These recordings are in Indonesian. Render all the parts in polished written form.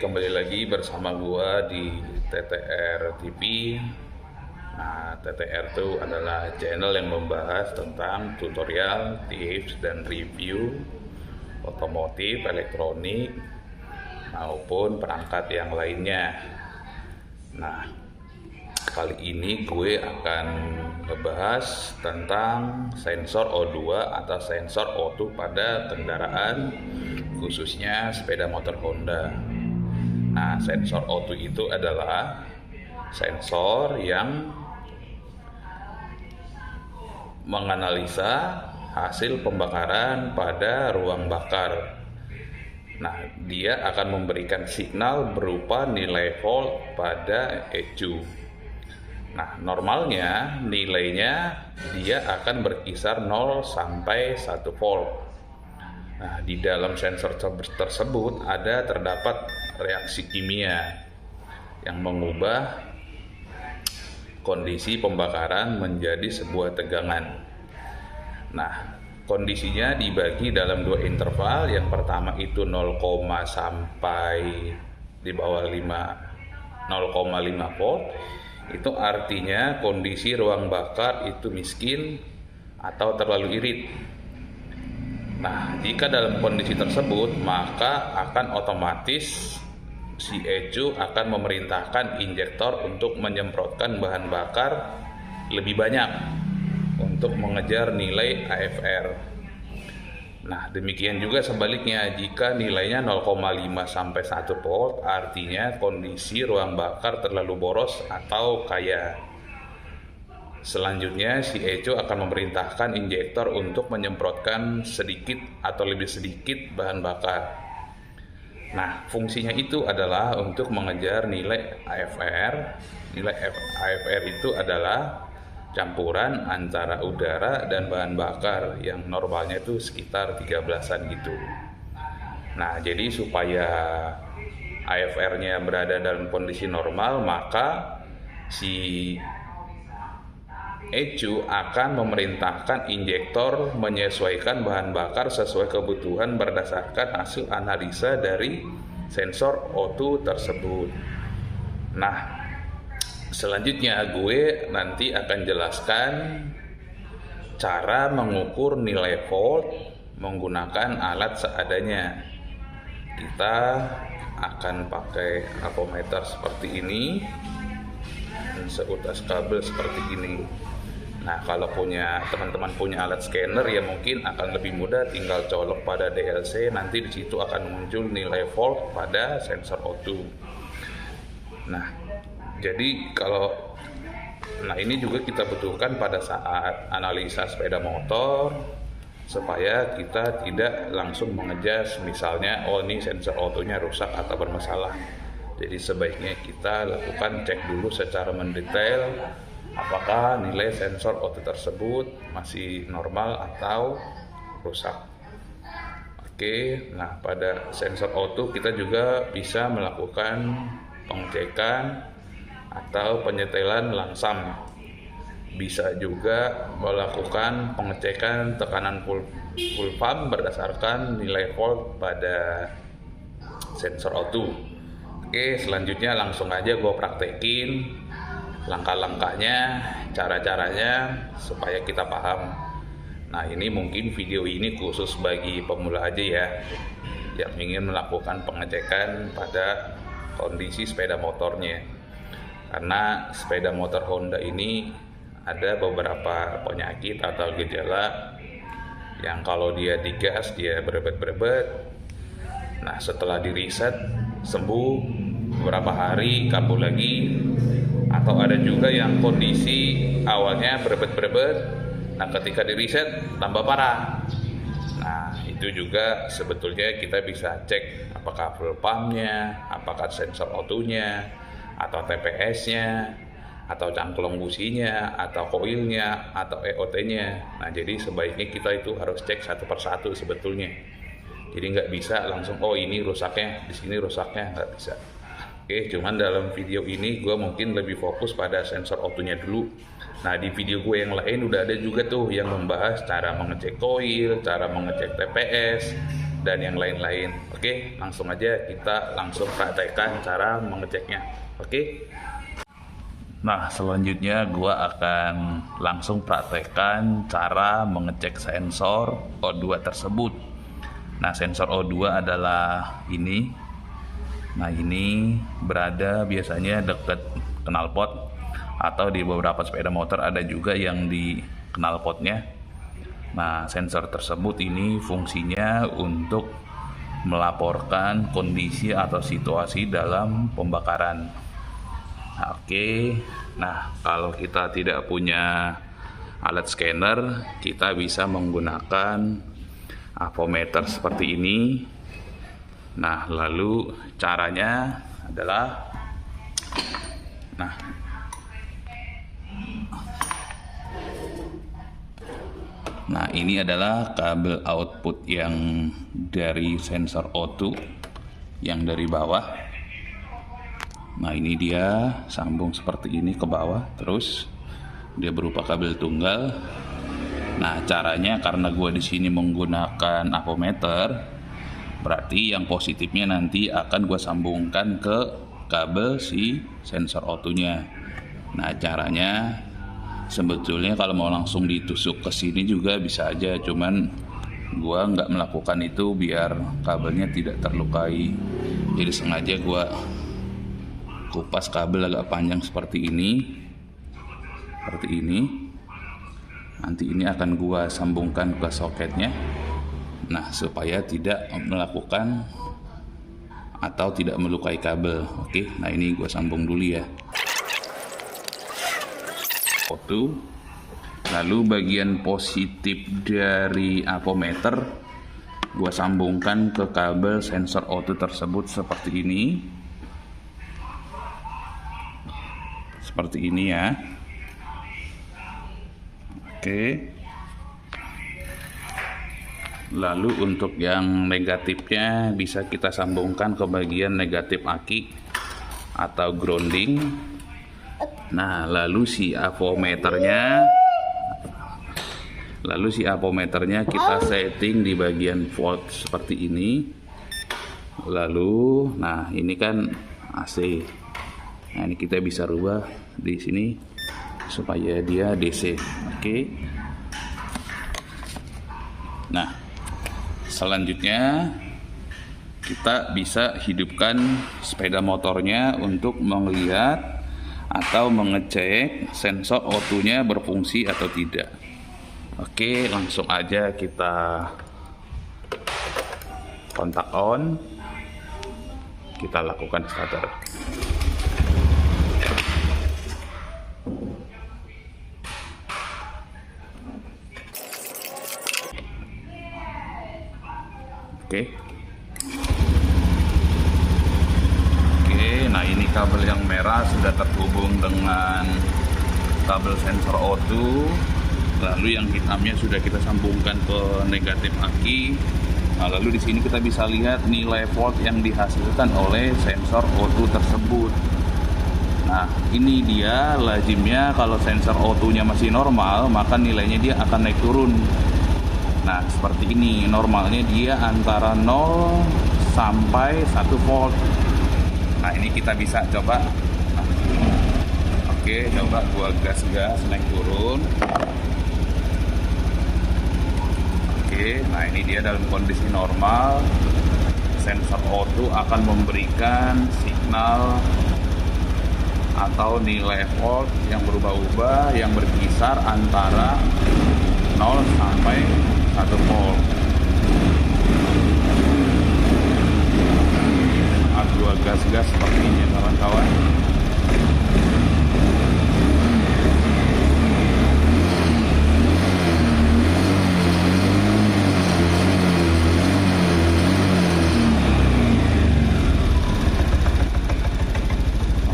kembali lagi bersama gua di TTR TV. Nah, TTR itu adalah channel yang membahas tentang tutorial, tips, dan review otomotif, elektronik, maupun perangkat yang lainnya. Nah, kali ini gue akan ngebahas tentang sensor O2 atau sensor O2 pada kendaraan, khususnya sepeda motor Honda. Nah, sensor O2 itu adalah sensor yang menganalisa hasil pembakaran pada ruang bakar. Nah, dia akan memberikan signal berupa nilai volt pada ECU. Nah, normalnya nilainya dia akan berkisar 0 sampai 1 volt. Nah, di dalam sensor tersebut terdapat reaksi kimia yang mengubah kondisi pembakaran menjadi sebuah tegangan. Nah, kondisinya dibagi dalam dua interval. Yang pertama itu 0, sampai di bawah 0,5 volt. Itu artinya kondisi ruang bakar itu miskin atau terlalu irit. Nah, jika dalam kondisi tersebut, maka akan otomatis si ECU akan memerintahkan injektor untuk menyemprotkan bahan bakar lebih banyak untuk mengejar nilai AFR. Nah, demikian juga sebaliknya, jika nilainya 0,5 sampai 1 volt, artinya kondisi ruang bakar terlalu boros atau kaya. Selanjutnya, si ECU akan memerintahkan injektor untuk menyemprotkan sedikit atau lebih sedikit bahan bakar. Nah, fungsinya itu adalah untuk mengejar nilai AFR. Nilai AFR itu adalah campuran antara udara dan bahan bakar yang normalnya itu sekitar 13-an gitu. Nah, jadi supaya AFR-nya berada dalam kondisi normal, maka si ECU akan memerintahkan injektor menyesuaikan bahan bakar sesuai kebutuhan berdasarkan hasil analisa dari sensor O2 tersebut. Nah, selanjutnya gue nanti akan jelaskan cara mengukur nilai volt menggunakan alat seadanya. Kita akan pakai ampermeter seperti ini dan seutas kabel seperti ini. Nah, kalau teman-teman punya alat scanner ya mungkin akan lebih mudah, tinggal colok pada DLC, nanti di situ akan muncul nilai volt pada sensor O2. Nah, jadi ini juga kita butuhkan pada saat analisa sepeda motor supaya kita tidak langsung mengejas misalnya ini sensor O2-nya rusak atau bermasalah. Jadi sebaiknya kita lakukan cek dulu secara mendetail apakah nilai sensor O2 tersebut masih normal atau rusak. Oke, nah pada sensor O2 kita juga bisa melakukan pengecekan atau penyetelan langsam. Bisa juga melakukan pengecekan tekanan full pump berdasarkan nilai volt pada sensor O2. Oke, selanjutnya langsung aja gue praktekin langkah-langkahnya, cara-caranya supaya kita paham. Nah, ini mungkin video ini khusus bagi pemula aja ya, yang ingin melakukan pengecekan pada kondisi sepeda motornya. Karena sepeda motor Honda ini ada beberapa penyakit atau gejala yang kalau dia digas dia berebet-berebet. Nah, setelah diriset sembuh, beberapa hari kambuh lagi. Atau ada juga yang kondisi awalnya berebet-berebet, nah ketika diriset tambah parah. Nah, itu juga sebetulnya kita bisa cek apakah full pumpnya, apakah sensor O2-nya, atau TPS-nya, atau cangklong businya, atau koilnya, atau EOT-nya. Nah, jadi sebaiknya kita itu harus cek satu persatu sebetulnya. Jadi nggak bisa langsung ini rusaknya, di sini rusaknya, nggak bisa. Oke, cuman dalam video ini gue mungkin lebih fokus pada sensor O2-nya dulu. Nah, di video gue yang lain udah ada juga tuh yang membahas cara mengecek koil, cara mengecek TPS, dan yang lain-lain. Oke, langsung aja kita langsung praktekkan cara mengeceknya. Oke. Nah, selanjutnya gua akan langsung praktekkan cara mengecek sensor O2 tersebut. Nah, sensor O2 adalah ini. Nah, ini berada biasanya dekat knalpot, atau di beberapa sepeda motor ada juga yang di knalpotnya. Nah, sensor tersebut ini fungsinya untuk melaporkan kondisi atau situasi dalam pembakaran. Nah, oke. Nah, kalau kita tidak punya alat scanner, kita bisa menggunakan avometer seperti ini. Nah, lalu caranya adalah Nah, ini adalah kabel output yang dari sensor O2 yang dari bawah. Nah, ini dia sambung seperti ini ke bawah, terus dia berupa kabel tunggal. Nah, caranya karena gue di sini menggunakan avometer, berarti yang positifnya nanti akan gue sambungkan ke kabel si sensor O2-nya. Nah, caranya sebetulnya kalau mau langsung ditusuk ke sini juga bisa aja, cuman gua nggak melakukan itu biar kabelnya tidak terlukai. Jadi sengaja gua kupas kabel agak panjang seperti ini. Nanti ini akan gua sambungkan ke soketnya. Nah, supaya tidak melakukan atau tidak melukai kabel. Oke, nah ini gua sambung dulu ya. O2. Lalu bagian positif dari avometer gua sambungkan ke kabel sensor O2 tersebut seperti ini. Seperti ini ya. Oke. Lalu untuk yang negatifnya bisa kita sambungkan ke bagian negatif aki atau grounding. Nah, lalu si avometernya kita setting di bagian volt seperti ini. Lalu, nah ini kan AC. Nah, ini kita bisa rubah di sini supaya dia DC. Oke. Nah, selanjutnya kita bisa hidupkan sepeda motornya untuk melihat atau mengecek sensor O2-nya berfungsi atau tidak. Oke, langsung aja kita kontak on. Kita lakukan starter. Oke. Nah, ini kabel yang merah sudah terhubung dengan kabel sensor O2. Lalu yang hitamnya sudah kita sambungkan ke negatif aki. Nah, lalu di sini kita bisa lihat nilai volt yang dihasilkan oleh sensor O2 tersebut. Nah, ini dia lazimnya kalau sensor O2-nya masih normal, maka nilainya dia akan naik turun. Nah, seperti ini. Normalnya dia antara 0 sampai 1 volt. Nah, ini kita bisa coba. Oke, coba gua gas naik turun. Oke, nah ini dia dalam kondisi normal. Sensor O2 akan memberikan signal atau nilai volt yang berubah-ubah yang berkisar antara 0 sampai 1 volt. Dua gas sepertinya kawan-kawan.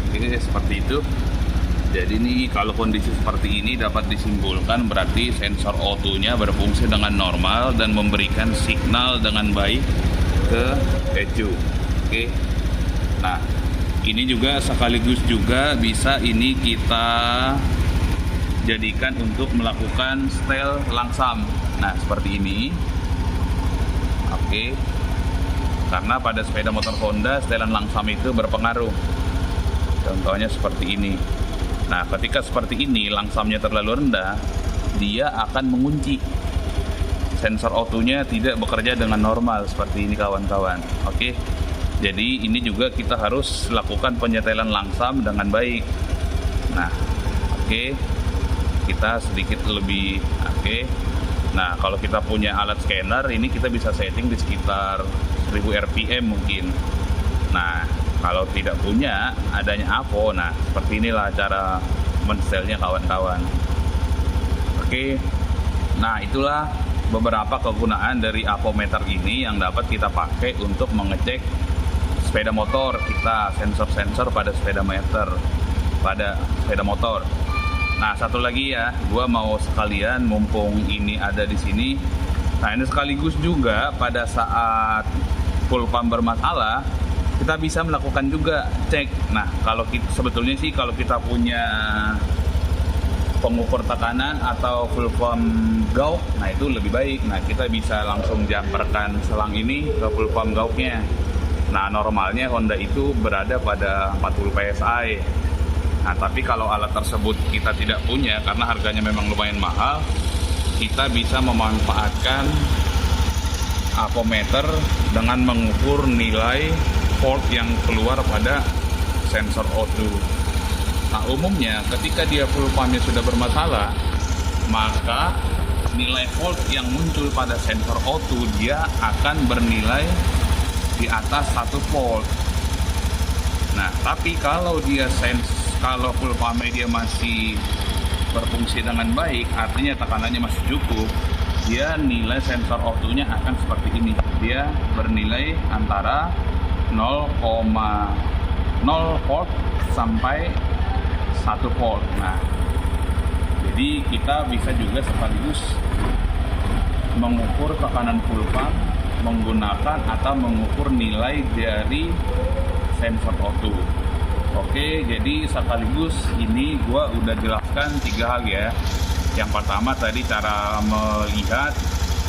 Oke, seperti itu. Jadi nih kalau kondisi seperti ini dapat disimpulkan berarti sensor O2-nya berfungsi dengan normal dan memberikan signal dengan baik ke ECU. Oke. Nah, ini juga sekaligus juga bisa ini kita jadikan untuk melakukan setel langsam. Nah, seperti ini. Oke. Karena pada sepeda motor Honda setelan langsam itu berpengaruh. Contohnya seperti ini. Nah, ketika seperti ini langsamnya terlalu rendah, dia akan mengunci. Sensor O2-nya tidak bekerja dengan normal seperti ini kawan-kawan. Oke. Jadi ini juga kita harus lakukan penyetelan langsam dengan baik. Nah, oke. Kita sedikit lebih oke. Nah, kalau kita punya alat scanner ini kita bisa setting di sekitar 1000 rpm mungkin. Nah, kalau tidak punya adanya AVO, nah seperti inilah cara men-setelnya kawan-kawan. Oke. Nah, itulah beberapa kegunaan dari avometer ini yang dapat kita pakai untuk mengecek sepeda motor kita, sensor-sensor pada sepeda motor. Nah, satu lagi ya, gua mau sekalian mumpung ini ada di sini. Nah, ini sekaligus juga pada saat full pump bermasalah, kita bisa melakukan juga cek. Nah, sebetulnya sih kalau kita punya pengukur tekanan atau full pump gauk, nah itu lebih baik. Nah, kita bisa langsung jamperkan selang ini ke full pump gauknya. Nah, normalnya Honda itu berada pada 40 PSI. Nah, tapi kalau alat tersebut kita tidak punya karena harganya memang lumayan mahal, kita bisa memanfaatkan avometer dengan mengukur nilai volt yang keluar pada sensor O2. Nah, umumnya ketika dia full pumpnya sudah bermasalah, maka nilai volt yang muncul pada sensor O2 dia akan bernilai di atas 1 volt. Nah, tapi kalau full pumpnya dia masih berfungsi dengan baik, artinya tekanannya masih cukup, dia nilai sensor O2-nya akan seperti ini. Dia bernilai antara 0,0 volt sampai 1 volt. Nah, jadi kita bisa juga sekaligus mengukur tekanan full pump menggunakan atau mengukur nilai dari sensor O2. Oke, jadi sekaligus ini gua udah jelaskan 3 hal ya. Yang pertama tadi cara melihat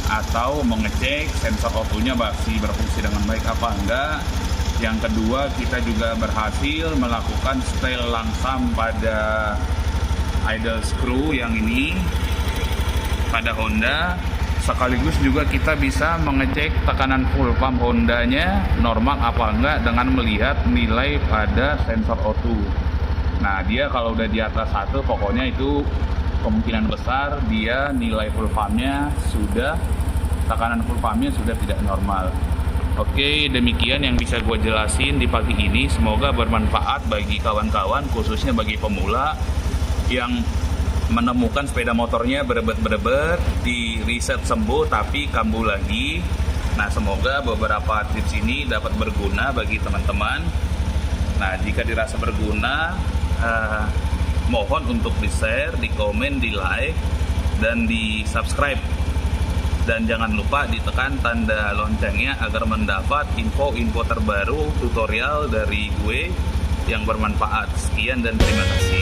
atau mengecek sensor O2-nya masih berfungsi dengan baik apa enggak. Yang kedua, kita juga berhasil melakukan setel langsam pada idle screw yang ini pada Honda. Sekaligus juga kita bisa mengecek tekanan full pump Hondanya normal apa enggak dengan melihat nilai pada sensor O2. Nah, dia kalau udah di atas 1, pokoknya itu kemungkinan besar dia nilai full pumpnya tekanan full pumpnya sudah tidak normal. Oke, demikian yang bisa gue jelasin di pagi ini. Semoga bermanfaat bagi kawan-kawan, khususnya bagi pemula yang menemukan sepeda motornya berebet-berebet, di riset sembuh tapi kambuh lagi. Nah, semoga beberapa tips ini dapat berguna bagi teman-teman. Nah, jika dirasa berguna, mohon untuk di-share, di-komen, di-like, dan di-subscribe. Dan jangan lupa ditekan tanda loncengnya agar mendapat info-info terbaru tutorial dari gue yang bermanfaat. Sekian dan terima kasih.